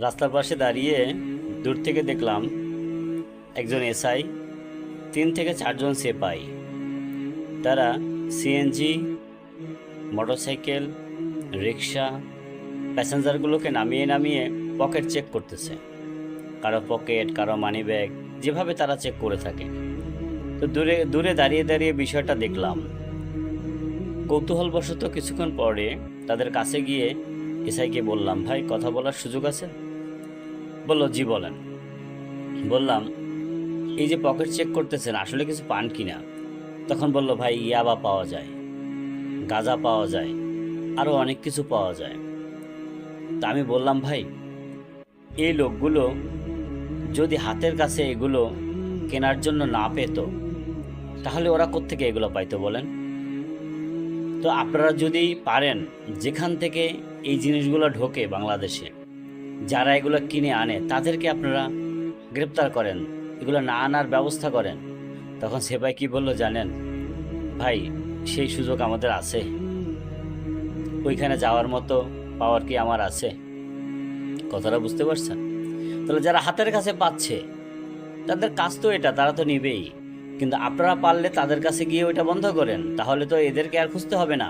রাস্তার পাশে দাঁড়িয়ে দূর থেকে দেখলাম একজন এসআই, 3 থেকে 4 জন সিপাই। তারা সিএনজি, মোটরসাইকেল, রিক্সা, প্যাসেঞ্জারগুলোকে নামিয়ে নামিয়ে পকেট চেক করতেছে। কারো পকেট, কারো মানি ব্যাগ, যেভাবে তারা চেক করে থাকে। তো দূরে দূরে দাঁড়িয়ে দাঁড়িয়ে বিষয়টা দেখলাম। কৌতূহলবশত কিছুক্ষণ পরে তাদের কাছে গিয়ে এসআইকে বললাম, ভাই কথা বলার সুযোগ আছে? বলল, জি বলেন। বললাম, এই যে পকেট চেক করতেছেন, আসলে কিছু পান কিনা? তখন বলল, ভাই ইয়াবা পাওয়া যায়, গাঁজা পাওয়া যায়, আরও অনেক কিছু পাওয়া যায়। তা আমি বললাম, ভাই এই লোকগুলো যদি হাতের কাছে এগুলো কেনার জন্য না পেত, তাহলে ওরা কোত্থেকে এগুলো পাইতো বলেন? তো আপনারা যদি পারেন, যেখান থেকে এই জিনিসগুলো ঢোকে বাংলাদেশে, যারা এগুলো কিনে আনে তাদেরকে আপনারা গ্রেপ্তার করেন, এগুলো না আনার ব্যবস্থা করেন। তখন সেপাই কি বলল জানেন? ভাই সেই সুযোগ আমাদের আছে, ওইখানে যাওয়ার মতো পাওয়ার কি আমার আছে? কথাটা বুঝতে পারছেন? তাহলে যারা হাতের কাছে পাচ্ছে তাদের কাজ তো এটা, তারা তো নিবেই। কিন্তু আপনারা পারলে তাদের কাছে গিয়ে ওইটা বন্ধ করেন, তাহলে তো এদেরকে আর খুঁজতে হবে না।